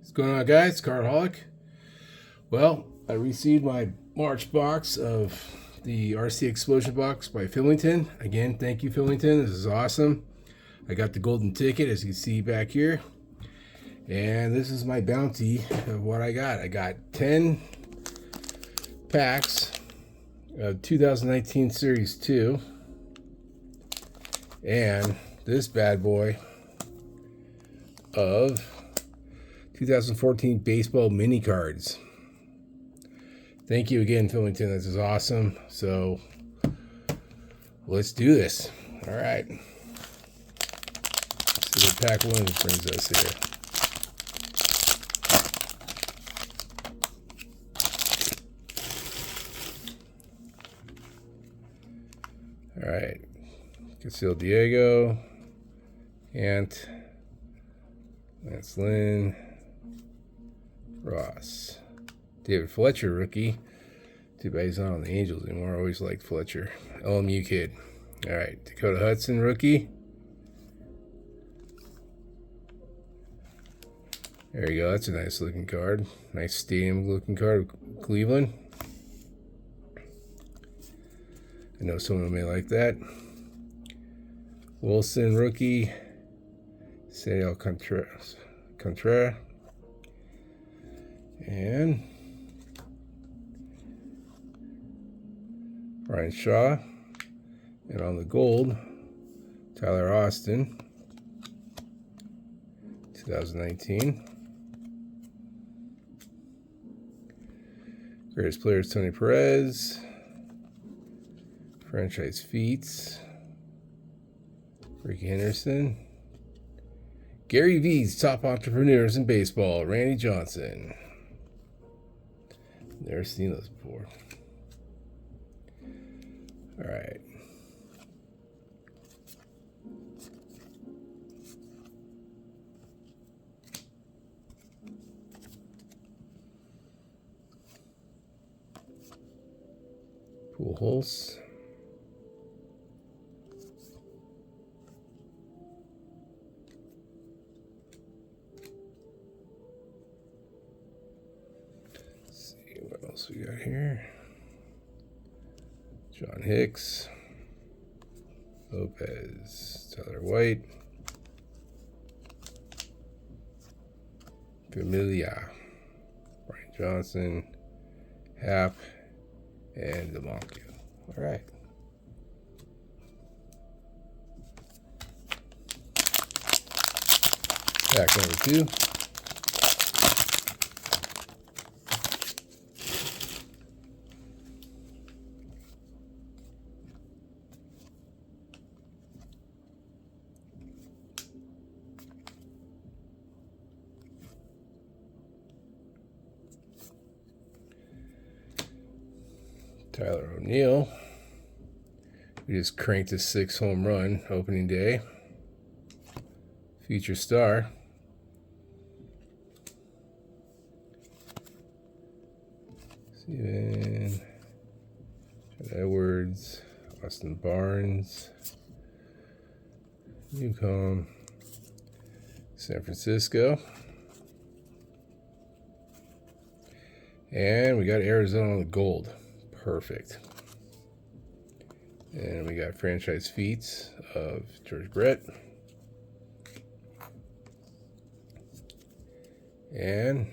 What's going on, guys? Cardholic. Well, I received my March box of the RC Explosion box by Fillington. Again, thank you, Fillington. This is awesome. I got the golden ticket, as you can see back here. And this is my bounty of what I got. I got 10 packs of 2019 Series 2. And this bad boy of 2014 baseball mini cards. Thank you again, Fillington. This is awesome. So let's do this. All right. Let's see what pack one brings us here. All right. Cassil Diego. Ant. Lance Lynn. Ross. David Fletcher, rookie. Too bad he's not on the Angels anymore. I always liked Fletcher. LMU kid. All right. Dakota Hudson, rookie. There you go. That's a nice looking card. Nice stadium looking card of Cleveland. I know someone may like that. Wilson, rookie. Saniel Contreras. And Brian Shaw. And on the gold, Tyler Austin, 2019. Greatest players, Tony Perez. Franchise feats, Ricky Henderson. Gary V's top entrepreneurs in baseball, Randy Johnson. Never seen those before. All right. Pujols. What else we got here? John Hicks, Lopez, Tyler White, Familia, Brian Johnson, Happ, and DeMonco. All right. Pack number 2. Tyler O'Neill. We just cranked a 6 home run opening day. Future star. Steven Edwards. Austin Barnes. Newcomb. San Francisco. And we got Arizona on the gold. Perfect. And we got franchise feats of George Brett. And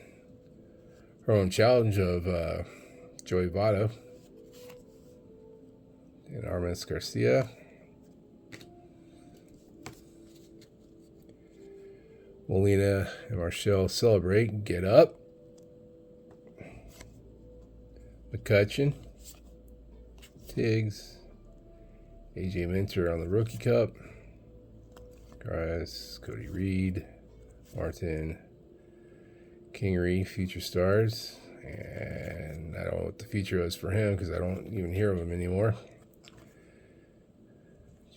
her own challenge of Joey Votto. And Armas Garcia. Molina and Marshall celebrate. Get up. McCutchen. Tiggs, AJ Minter on the Rookie Cup, Grass, Cody Reed, Martin, Kingery, Future Stars, and I don't know what the future was for him because I don't even hear of him anymore.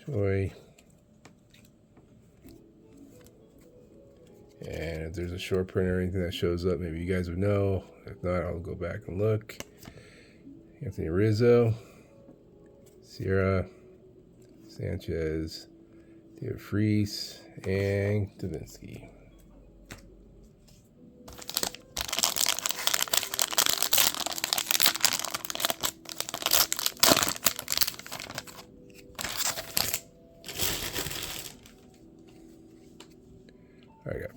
Joy, and if there's a short print or anything that shows up, maybe you guys would know. If not, I'll go back and look. Anthony Rizzo. Sierra, Sanchez, David Freese, and Davinsky.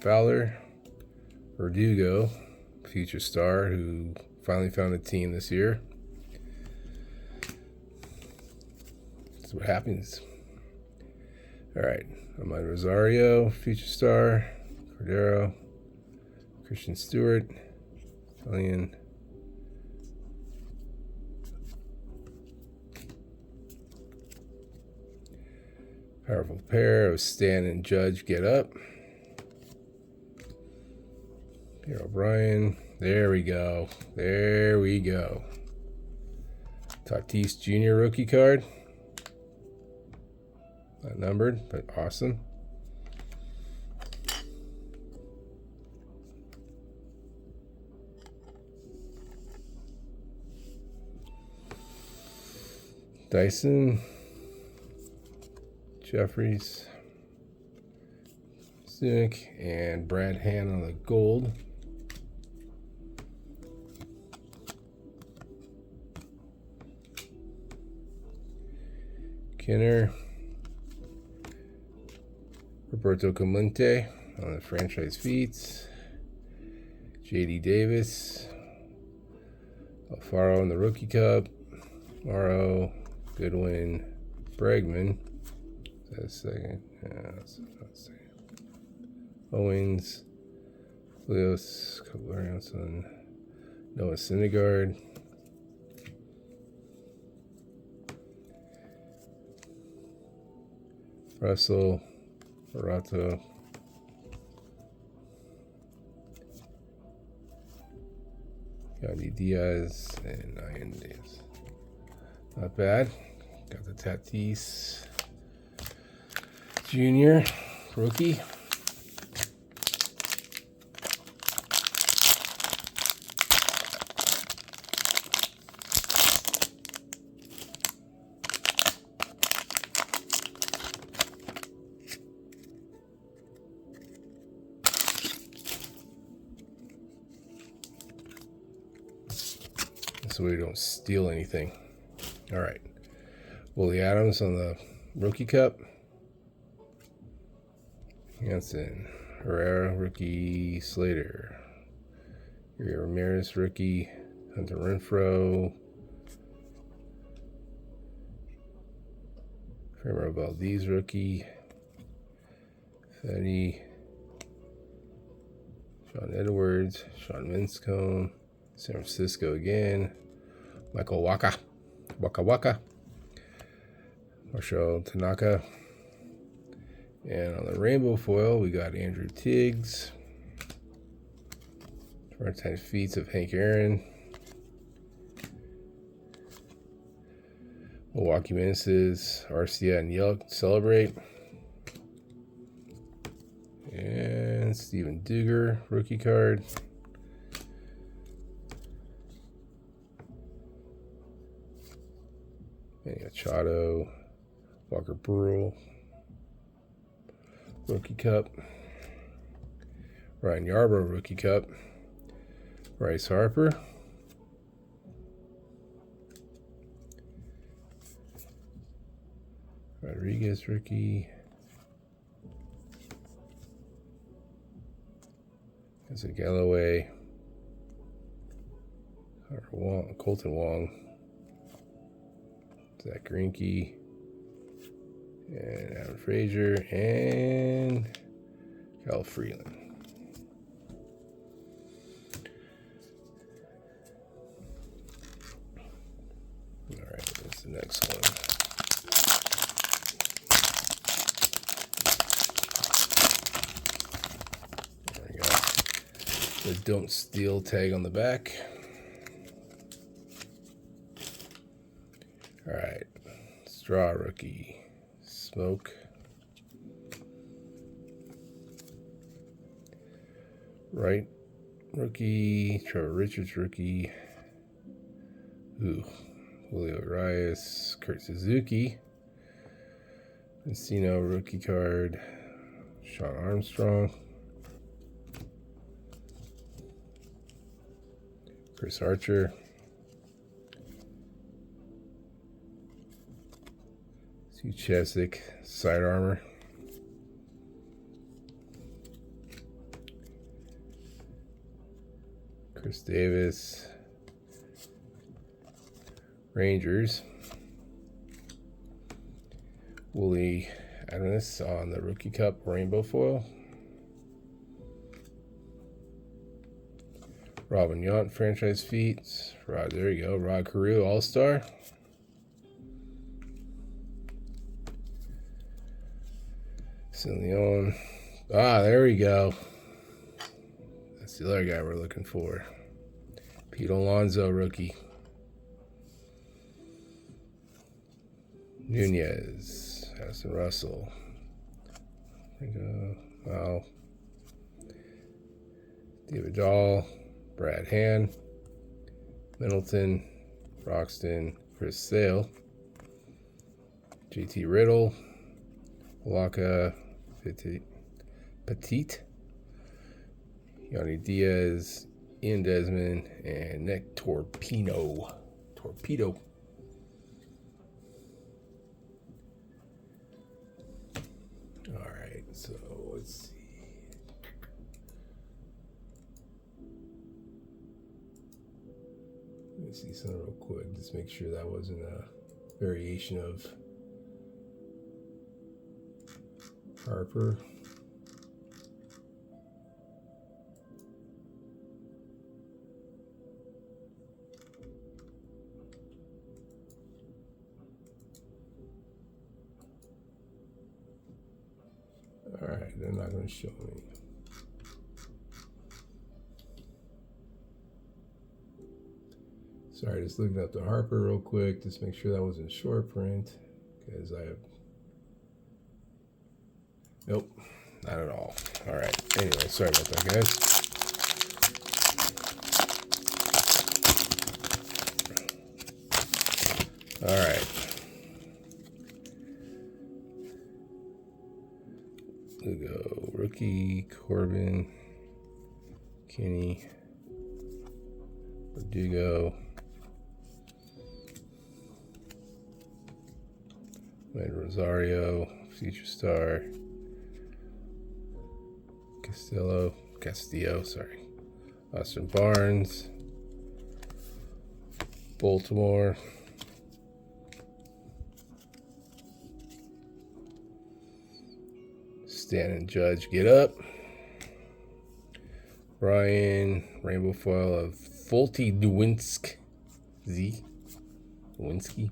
Fowler, Verdugo, future star who finally found a team this year. That's what happens. All right, Ahmad Rosario, future star, Cordero, Christian Stewart, Italian. Powerful pair of Stan and Judge get up. Pierre O'Brien. There we go. There we go. Tatis Jr. rookie card. Not numbered, but awesome. Dyson. Jeffries, Zunic, and Brad Hand on the gold. Kinner, Roberto Clemente on the franchise feats. JD Davis, Alfaro in the rookie cup. Morrow, Goodwin, Bregman. A second. Owens, Leos, Cavalier, Noah Syndergaard, Russell, Barato, Yandy Diaz, and Ian Diaz. Not bad. Got the Tatis Junior rookie. So we don't steal anything. All right. Willie Adams on the rookie cup. Hanson, Herrera, rookie, Slater, Ramirez, rookie, Hunter Renfroe, Framber Valdez, rookie, Fetty, Sean Edwards, Sean Minscombe, San Francisco again, Michael Waka, Marshall Tanaka. And on the rainbow foil, we got Andrew Tiggs. 410 feats of Hank Aaron. Milwaukee Ministers, Arcia and Yelk celebrate. And Steven Duger, rookie card. And Machado, Walker Burrell. Rookie Cup. Ryan Yarbrough Rookie Cup. Bryce Harper. Rodriguez Rookie. There's a Galloway. Colton Wong. Zach Greinke. And Adam Frazier and Kyle Freeland. All right, that's the next one. There we go. The don't steal tag on the back. All right, Straw rookie. Smoke. Wright rookie. Trevor Richards rookie. Julio Urias. Kurt Suzuki. Encino rookie card. Sean Armstrong. Chris Archer. Sue Chesick, side armor. Chris Davis. Rangers. Willie Adams on the Rookie Cup Rainbow Foil. Robin Yount franchise feats. Rod, there you go. Rod Carew All-Star. Leon. Ah, there we go. That's the other guy we're looking for. Pete Alonso rookie. Nunez. Addison Russell. Wow. David Dahl. Brad Hand. Middleton. Broxton. Chris Sale. JT Riddle. Walker. Petit. Yanni Diaz. Ian Desmond. And Nick Torpedo. Alright, so let's see. Let me see something real quick. Just make sure that wasn't a variation of Harper. Alright, they're not going to show me. Sorry, just looking up the Harper real quick. Just make sure that wasn't short print. Because I have... Nope, not at all. Alright, anyway, sorry about that, guys. Alright. Lugo, rookie, Corbin, Kenny, Verdugo, Wade Rosario, future star, Castillo, sorry, Austin Barnes, Baltimore, Stan and Judge, get up. Brian, rainbow foil of Fulty Nowinski. Nowinski.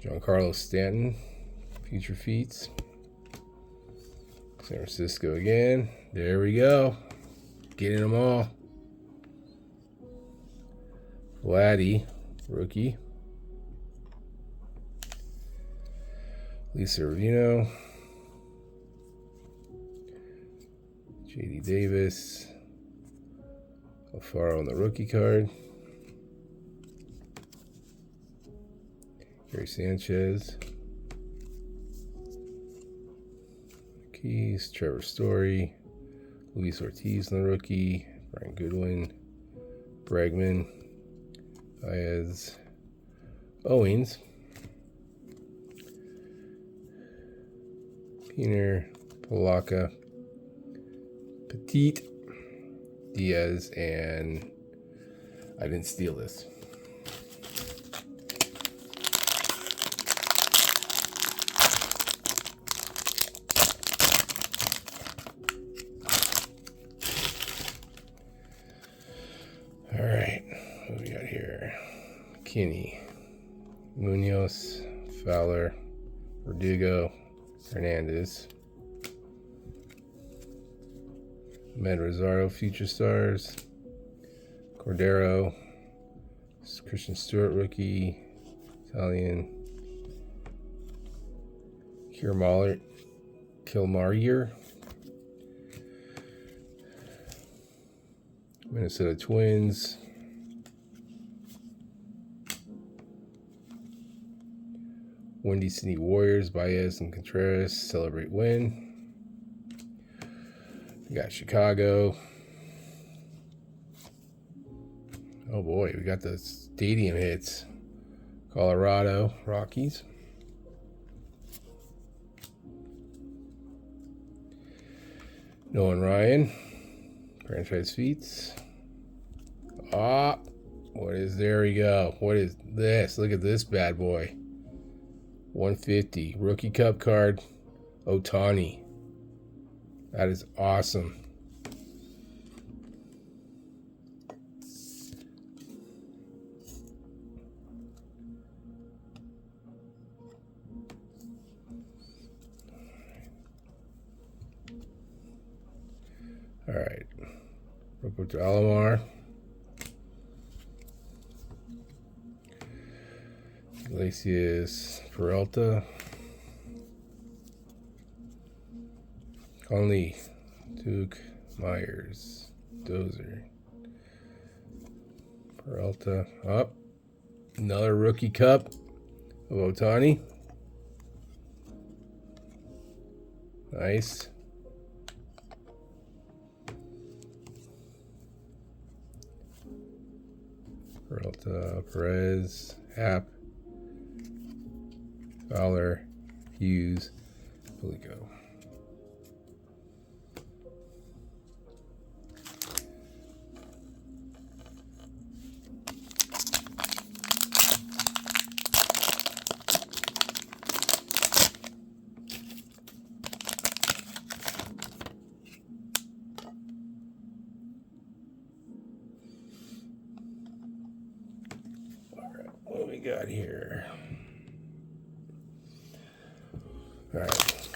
Giancarlo Stanton, future feats. San Francisco again. There we go. Getting them all. Vladdy, rookie. Lisa Ravino, JD Davis, Alfaro on the rookie card, Gary Sanchez, Keys, Trevor Story, Luis Ortiz on the rookie, Brian Goodwin, Bregman, Baez, Owens, Peener, Polaka, Petit, Diaz, and I didn't steal this. All right, what do we got here? Kinney, Munoz, Fowler, Verdugo, Hernandez, Med Rosario, future stars, Cordero, Christian Stewart rookie, Italian, Kilmarier, Minnesota Twins, Windy City Warriors, Baez and Contreras, celebrate win. We got Chicago. Oh boy, we got the stadium hits. Colorado, Rockies. Nolan Ryan, Franchise feats. Ah, what is, there we go. What is this? Look at this bad boy. 150. Rookie Cup card. Ohtani. That is awesome. All right. Roberto Alomar. Iglesias Peralta. Conley. Duke Myers. Dozer. Peralta. Up. Another rookie cup of Ohtani. Nice. Peralta, Perez, Happ, Fowler, Hughes, Pulico. What we got here? All right.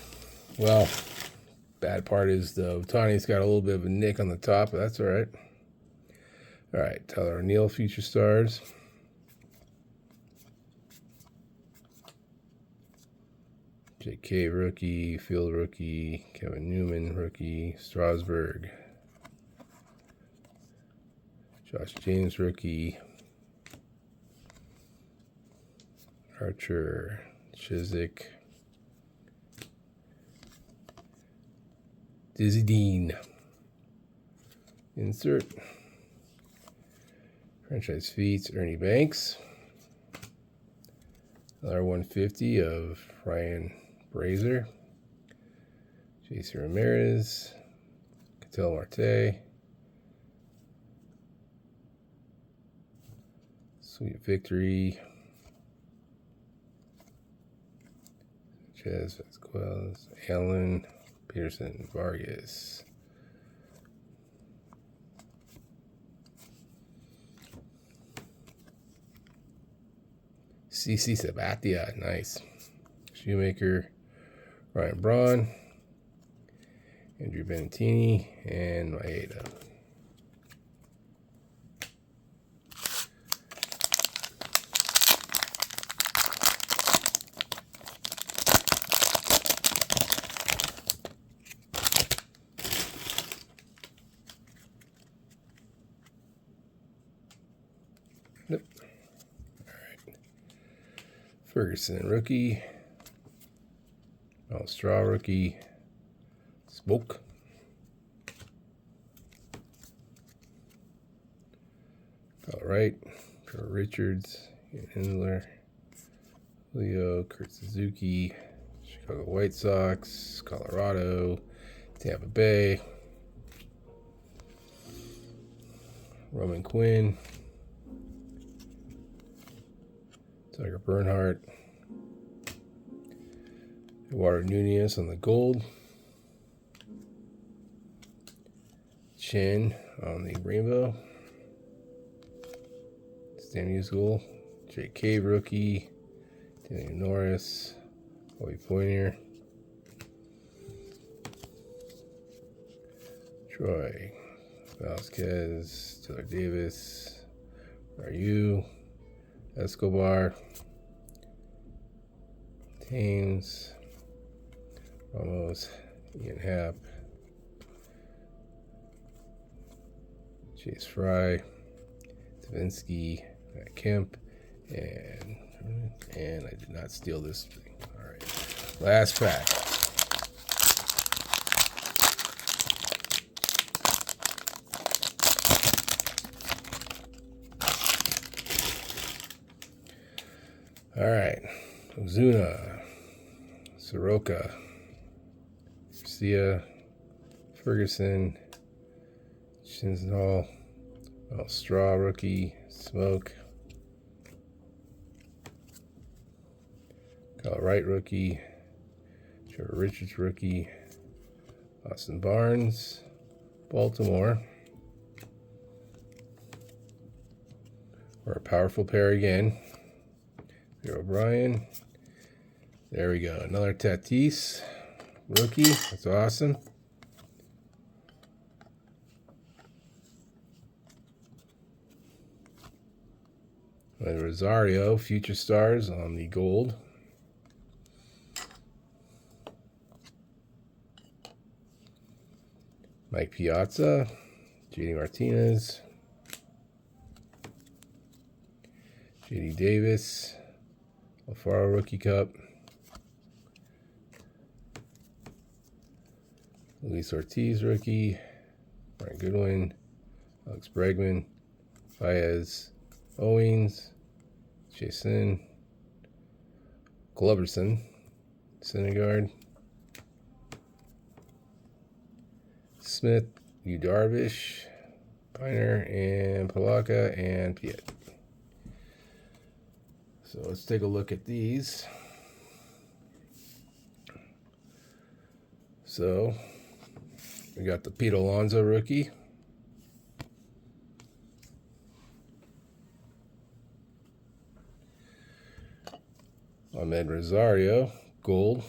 Well, bad part is the Ohtani's got a little bit of a nick on the top, but that's all right. All right, Tyler O'Neill, Future Stars. J.K. rookie, Field rookie, Kevin Newman rookie, Strasburg, Josh James rookie, Archer, Chiswick, Dizzy Dean. Insert. Franchise feats, Ernie Banks. Another 150 of Ryan Brazier. JC Ramirez. Ketel Marte. Sweet Victory. Sanchez, Vasquez, Allen, Peterson, Vargas. CC Sabathia, nice. Shoemaker, Ryan Braun, Andrew Benintendi, and Maeda. Yep. All right. Ferguson, rookie. Straw rookie. Smoke. All right. For Richards, Hindler, Leo, Kurt Suzuki, Chicago White Sox, Colorado, Tampa Bay, Roman Quinn, Tiger Bernhardt, Eduardo Nunez on the gold, Chen on the rainbow, Stan Musial, J.K. rookie, Daniel Norris, Bobby Poinier, Troy Vasquez, Taylor Davis, Ryu, Escobar, Thames, Ramos, Ian Happ, Chase Fry, Davinsky, Matt Kemp, and I did not steal this thing. All right, last pack. All right, Ozuna, Soroka, Garcia, Ferguson, Chisenhall, Straw rookie, Smoke, Kyle Wright rookie, Trevor Richards rookie, Austin Barnes, Baltimore. We're a powerful pair again. Here, O'Brien. There we go. Another Tatis rookie. That's awesome. And Rosario, Future Stars on the gold. Mike Piazza, JD Martinez, JD Davis, Alfaro Rookie Cup, Luis Ortiz Rookie, Brian Goodwin, Alex Bregman, Baez, Owings, Jason, Gloverson, Syndergaard, Smith, Yu Darvish, Piner, and Palaka, and Piet. So let's take a look at these. So we got the Pete Alonso rookie. Ahmed Rosario, gold.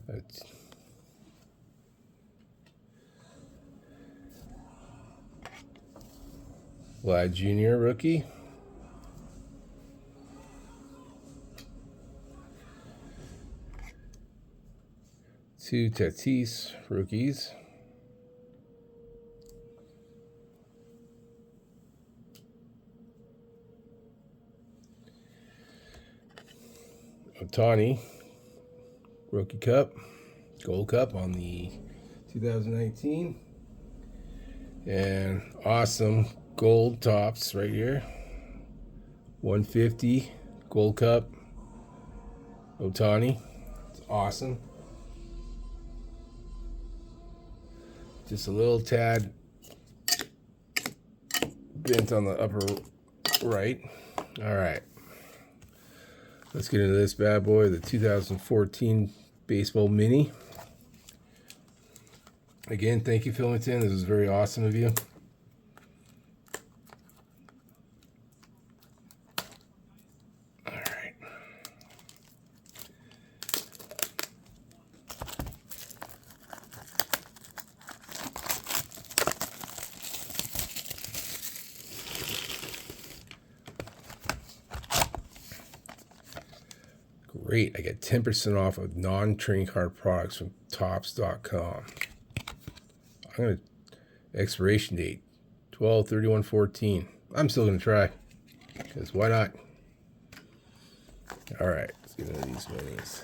That's Vlad Jr. rookie. Two Tatis rookies. Ohtani Rookie Cup, Gold Cup on the 2019. And awesome gold tops right here. 150 Gold Cup Ohtani. It's awesome. Just a little tad bent on the upper right. All right. Let's get into this bad boy, the 2014 Baseball Mini. Again, thank you, Philmington. This is very awesome of you. All right. Great. I get 10% off of non-trading card products from Topps.com. I'm going to, expiration date, 12/31/14. I'm still going to try, because why not? All right, let's get into these minis.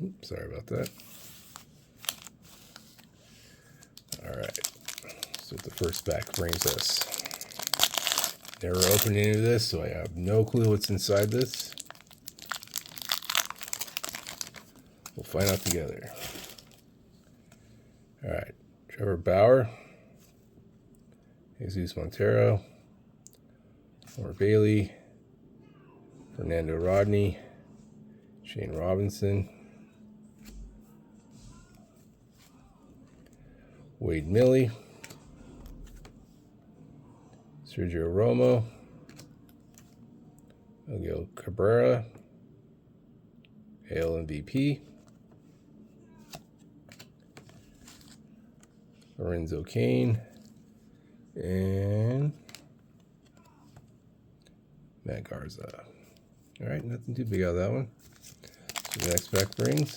Oops, sorry about that. All right, so the first pack brings us. Never opened any of this, so I have no clue what's inside this. We'll find out together. All right, Trevor Bauer, Jesus Montero, Homer Bailey, Fernando Rodney, Shane Robinson, Wade Miley, Sergio Romo, Miguel Cabrera, AL MVP, Lorenzo Cain, and Matt Garza. All right, nothing too big out of that one. So the next pack brings.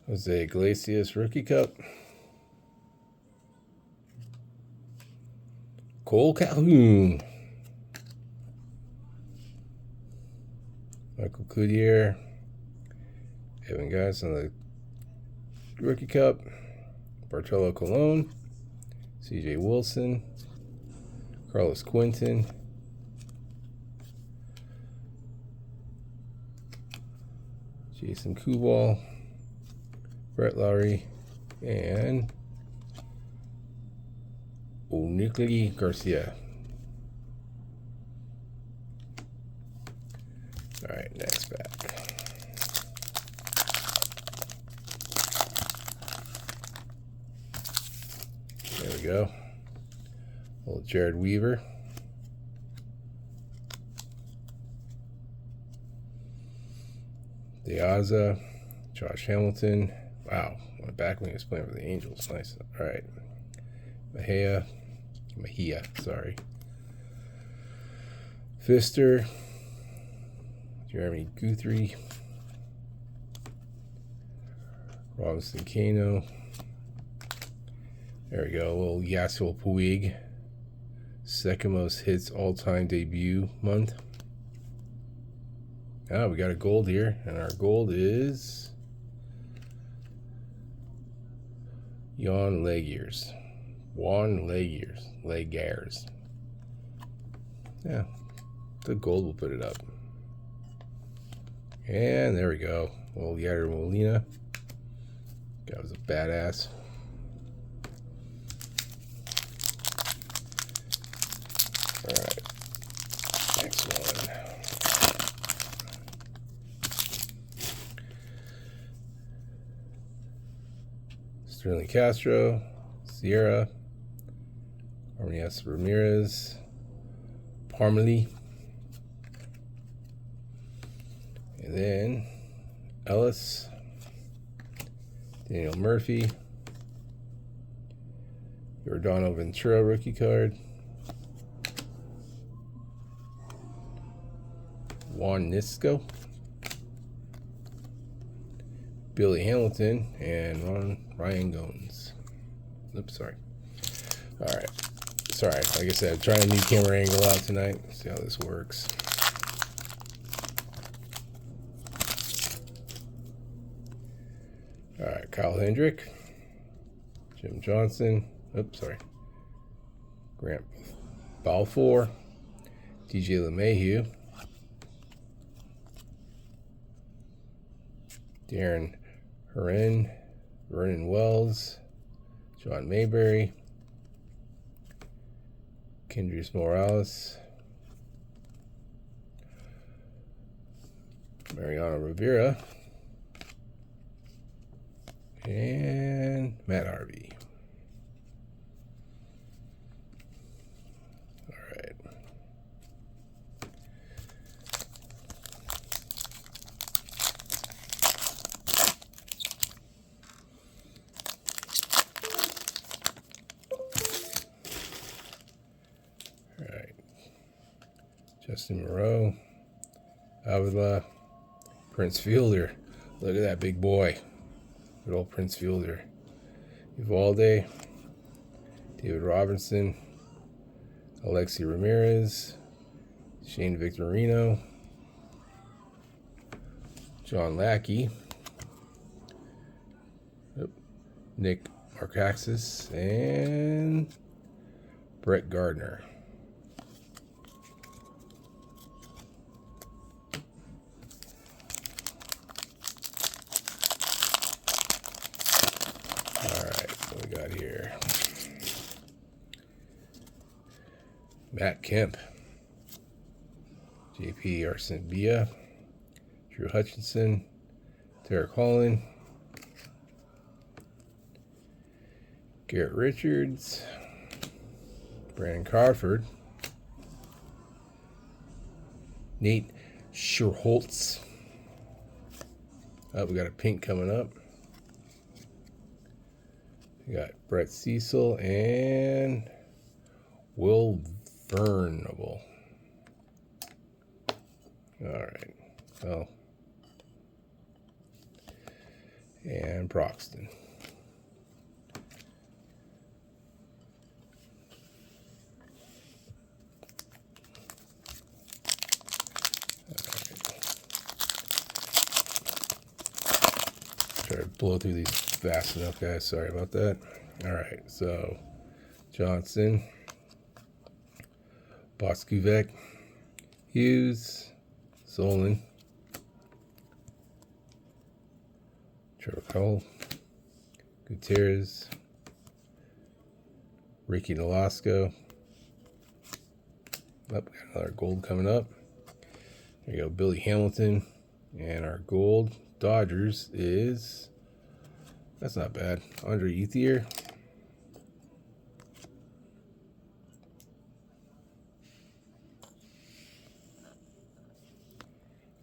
Jose Iglesias Rookie Cup. Cole Calhoun. Michael Cloutier. Evan Guys on the Rookie Cup. Bartolo Colon. CJ Wilson. Carlos Quinton. Jason Kubal. Brett Lowry. And Onikli Garcia. All right, next back. There we go. Old Jared Weaver. Diaza. Josh Hamilton. Wow, my back when he was playing for the Angels. Nice. All right. Mejia, sorry. Pfister. Jeremy Guthrie. Robinson Cano. There we go. A little Yasiel Puig. Second most hits all-time debut month. Ah, we got a gold here, and our gold is Juan Legears. Legears. Yeah, the gold will put it up. And there we go. Well, Yadier Molina. That was a badass. All right, next one. Sterling Castro, Sierra, Armias Ramirez, Parmalee, and then Ellis, Daniel Murphy, Giordano Ventura rookie card, Juan Nisco, Billy Hamilton, and Ryan Goins. Oops, sorry. All right. Sorry. Like I said, I'm trying a new camera angle out tonight. See how this works. All right. Kyle Hendrick. Jim Johnson. Oops, sorry. Grant Balfour. DJ LeMahieu. Darren Vernon Wells, John Mayberry, Kendrys Morales, Mariano Rivera, and Matt Harvey. All right. Justin Moreau, Avila, Prince Fielder. Look at that big boy. Good old Prince Fielder. Uvalde, David Robinson, Alexi Ramirez, Shane Victorino, John Lackey, Nick Markakis, and Brett Gardner. Got here Matt Kemp, JP Arsenbia, Drew Hutchinson, Derek Holland, Garrett Richards, Brandon Crawford, Nate Scherholtz. Oh, we got a pink coming up. We got Brett Cecil and Will Vernable. All right. Well, and Broxton. blow through these fast enough, guys. Sorry about that. All right, so Johnson, Boskuvek, Hughes, Solon, Trevor Cole, Gutierrez, Ricky Nolasco. Got another gold coming up. There you go, Billy Hamilton. And our gold Dodgers is, that's not bad, Andre Ethier.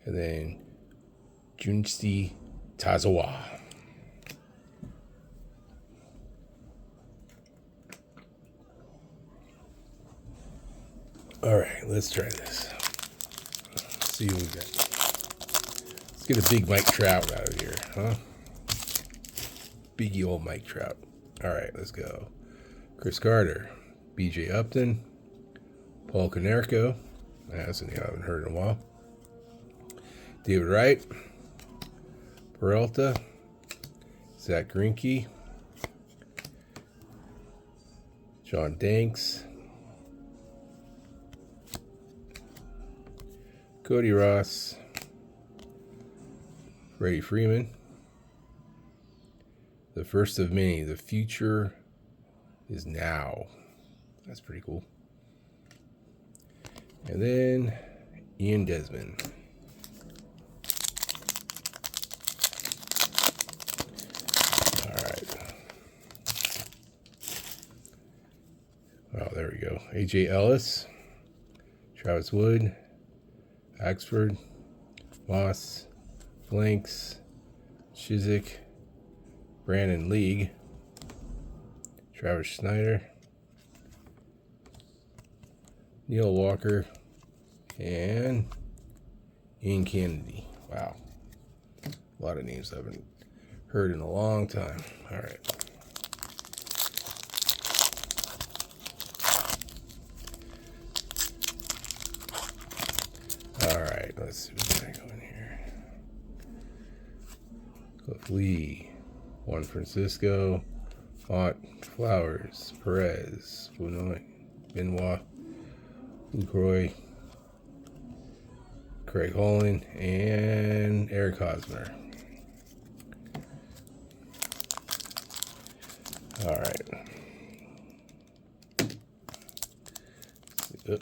And then Junji Tazawa. All right, let's try this. Let's see what we got. Let's get a big Mike Trout out of here, huh? Biggie old Mike Trout. All right, let's go. Chris Carter, BJ Upton, Paul Konerko. That's a name I haven't heard in a while. David Wright, Peralta, Zach Greinke, John Danks, Cody Ross, Freddie Freeman. The first of many. The future is now. That's pretty cool. And then Ian Desmond. All right. Oh, there we go. AJ Ellis, Travis Wood, Axford, Moss, Blanks, Chiswick, Brandon League, Travis Schneider, Neil Walker, and Ian Kennedy. Wow. A lot of names I haven't heard in a long time. All right. All right, let's see what's going to go in here. Cliff Lee, Juan Francisco, Font, Flowers, Perez, Benoit, Lucroy, Craig Holland, and Eric Hosmer. All right. Yep.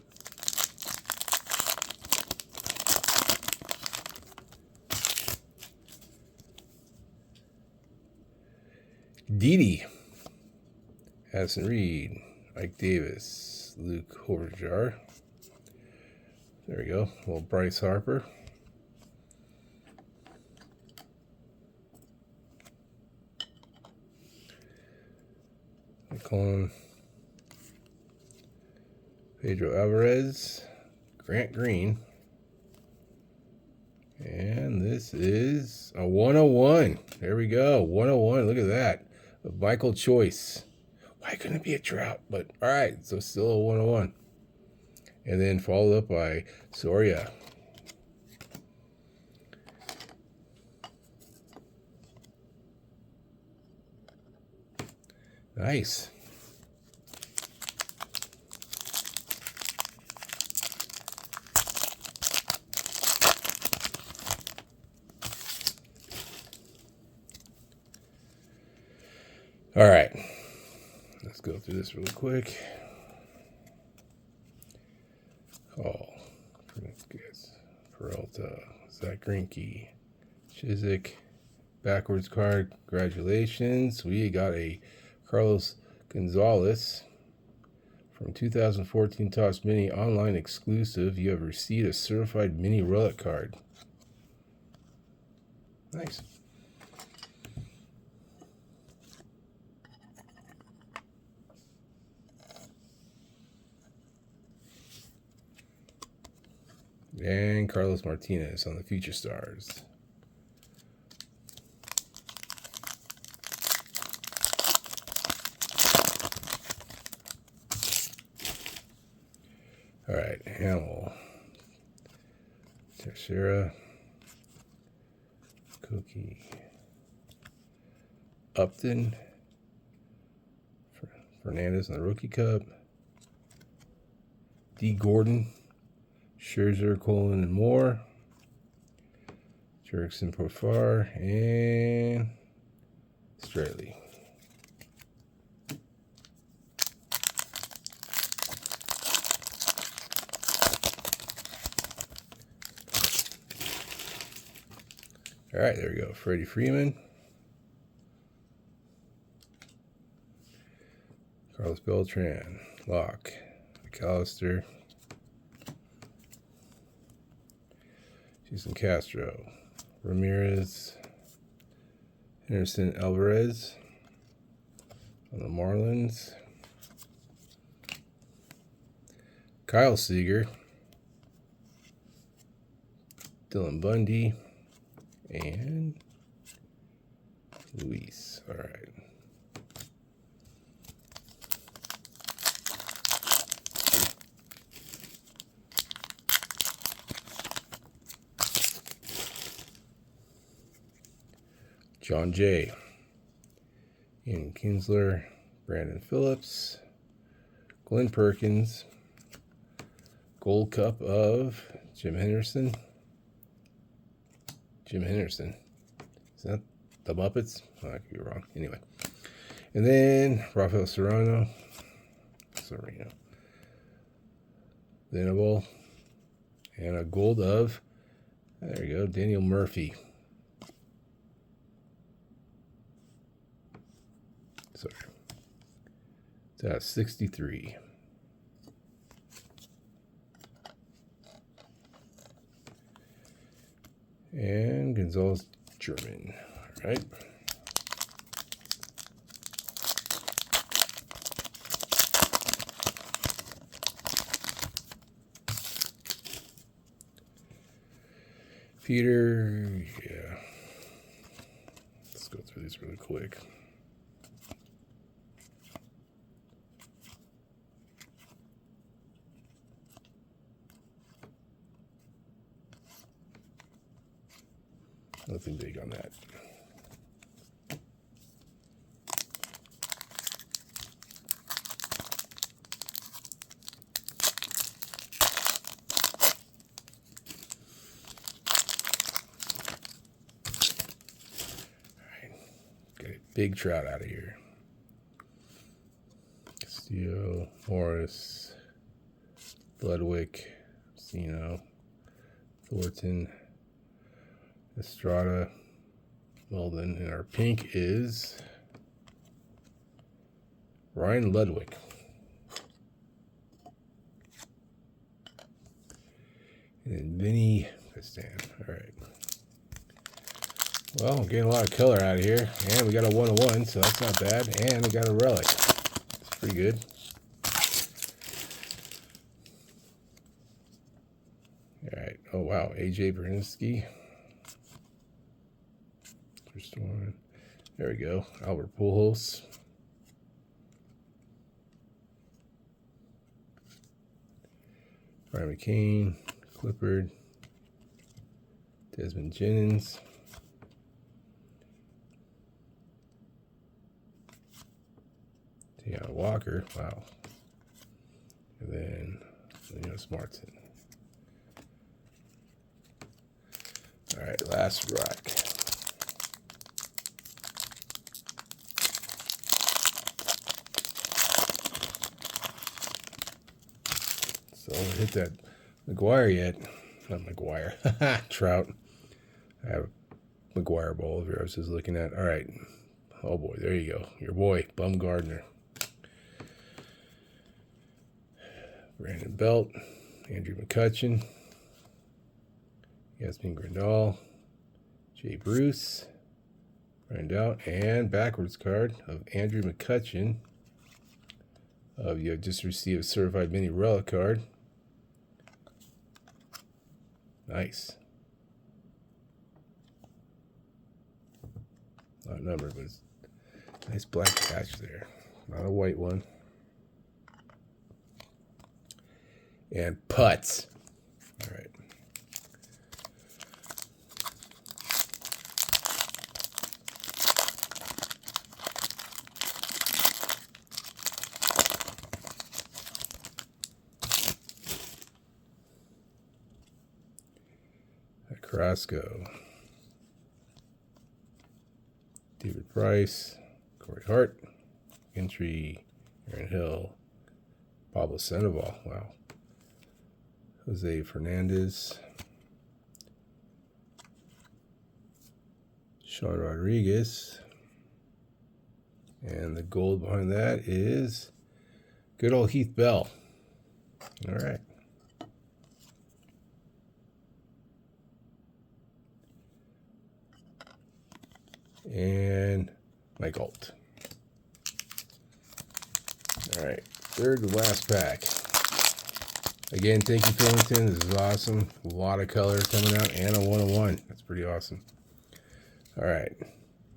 Didi, Addison Reed, Ike Davis, Luke Horjar. There we go. Well, Bryce Harper. McClellan, Pedro Alvarez, Grant Green. And this is a 101. There we go. 101. Look at that. Of Michael Choice. Why couldn't it be a Trout? But all right. So still a 101. And then followed up by Soria. Nice. All right, let's go through this really quick. Call, Peralta, Zach Greinke, Chiswick, backwards card. Congratulations, we got a Carlos Gonzalez from 2014 Topps Mini online exclusive. You have received a certified mini relic card. Nice. And Carlos Martinez on the Future Stars. All right, Hamill, Teixeira, Cookie, Upton. Fernandez in the Rookie Cup. D. Gordon. Scherzer, Colin, and Moore. Jurickson, Profar, and Straley. All right, there we go. Freddie Freeman. Carlos Beltran. Locke. McAllister. Jason Castro. Ramirez. Henderson Alvarez. On the Marlins. Kyle Seager. Dylan Bundy. And Luis. All right. John Jay. Ian Kinsler. Brandon Phillips. Glenn Perkins. Gold Cup of Jim Henderson. Jim Henderson. Is that the Muppets? Oh, I could be wrong. Anyway. And then Rafael Serrano. Venable. And a gold of, there you go, Daniel Murphy. Sorry. It's at 63. And Gonzalez German. All right. Peter, yeah. Let's go through these really quick. Nothing big on that. Get a big trout out of here. Castillo, Morris, Ludwig, Sino, Thornton, Estrada, Weldon, and our pink is Ryan Ludwig. And then Vinny Castan. All right. Well, we're getting a lot of color out of here. And we got a 1-1, so that's not bad. And we got a relic. It's pretty good. All right. Oh, wow. AJ Berninsky. First one. There we go. Albert Pujols. Brian McCain. Clippard. Desmond Jennings. Deion Walker. Wow. And then Linus Martin. All right, last rack. So I haven't hit that McGuire yet. Not McGuire. Trout. I have a McGuire bowl here I was just looking at. All right. Oh boy, there you go. Your boy, Bumgardner. Brandon Belt. Andrew McCutchen. Yasmin Grandal. Jay Bruce. Brian Dowd. And backwards card of Andrew McCutchen. You have just received a certified mini relic card. Nice. Not numbered, but it's a nice black patch there. Not a white one. And putts. All right. Carrasco, David Price, Corey Hart, Gentry, Aaron Hill, Pablo Sandoval, wow, Jose Fernandez, Sean Rodriguez, and the gold behind that is good old Heath Bell. All right. And Mike Alt. All right, third to last pack. Again, thank you, Fillington. This is awesome. A lot of color coming out and a 101. That's pretty awesome. All right,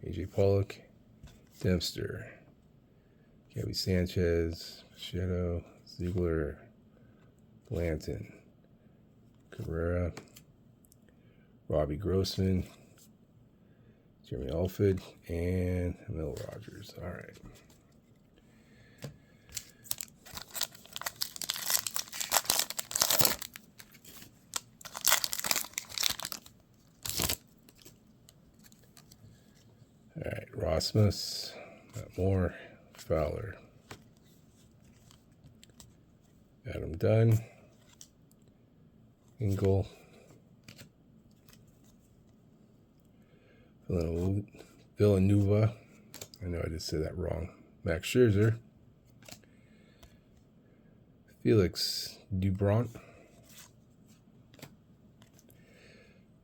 AJ Pollock, Dempster, Gabby Sanchez, Shadow, Ziegler, Blanton, Cabrera, Robbie Grossman, Jeremy Alford, and Emil Rogers. All right. All right, Rosmus, Matt Moore, Fowler, Adam Dunn, Engel, Villanueva, I know I just said that wrong, Max Scherzer, Felix Dubront,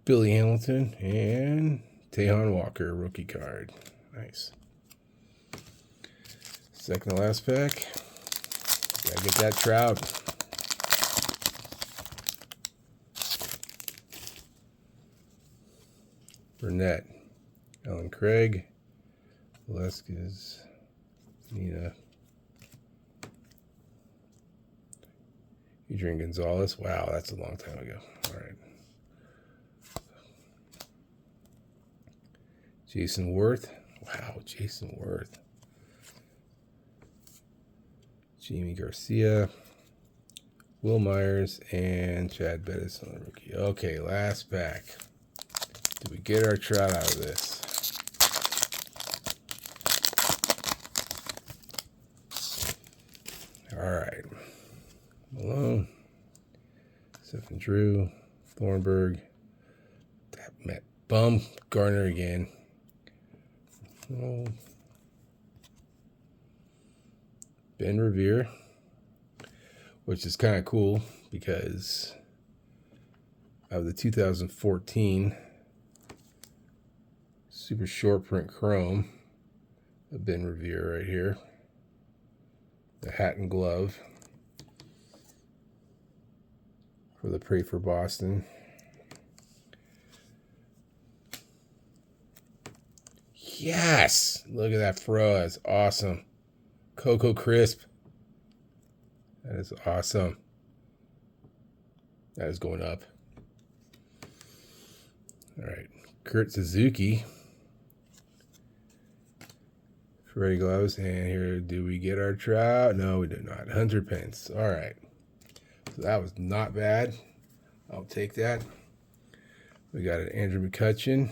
Billy Hamilton, and Tejon Walker, rookie card. Nice. Second to last pack. Gotta get that Trout. Burnett, Alan Craig, Velasquez, Nina, Adrian Gonzalez. Wow, that's a long time ago. All right. Jason Worth. Wow, Jason Worth. Jamie Garcia, Will Myers, and Chad Bettis on the rookie. Okay, last pack. Did we get our Trout out of this? All right. Malone, Stephen Drew, Thornburg, Matt Bum, Garner again. Oh. Ben Revere, which is kind of cool because of the 2014 super short print chrome of Ben Revere right here. The hat and glove for the Pray for Boston. Yes! Look at that fro. That's awesome. Cocoa Crisp. That is awesome. That is going up. All right. Kurt Suzuki. Freddie Gloves. And here, do we get our Trout? No, we did not. Hunter Pence. All right. So that was not bad. I'll take that. We got an Andrew McCutchen.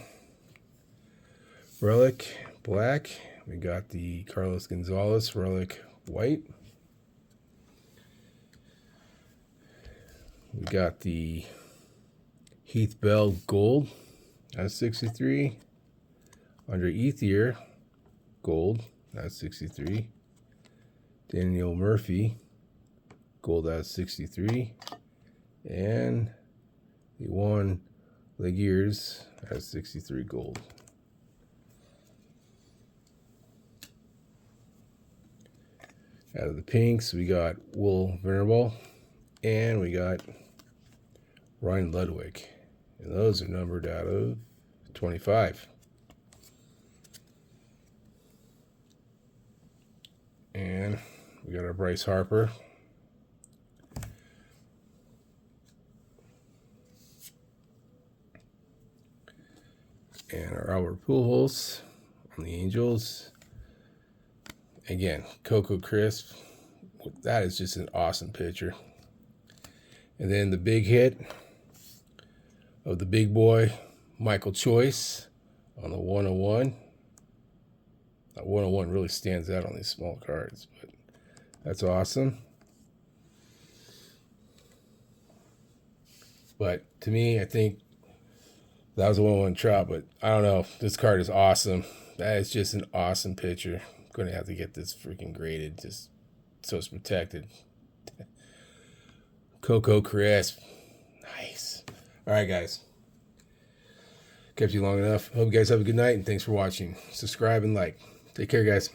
Relic Black. We got the Carlos Gonzalez Relic White. We got the Heath Bell Gold. That's 63. Andre Ethier Gold. That's 63. Daniel Murphy Gold. That's 63. And the Juan Legears has 63 gold. Out of the pinks, we got Will Venerable, and we got Ryan Ludwig. And those are numbered out of 25. And we got our Bryce Harper. And our Albert Pujols on the Angels. Again, Cocoa Crisp. That is just an awesome picture. And then the big hit of the big boy, Michael Choice, on the 101. That 101 really stands out on these small cards, but that's awesome. But to me, I think that was a 101 Trout, but I don't know. This card is awesome. That is just an awesome picture. I'm going to have to get this freaking graded just so it's protected. Coco Crisp. Nice. All right, guys. Kept you long enough. Hope you guys have a good night, and thanks for watching. Subscribe and like. Take care, guys.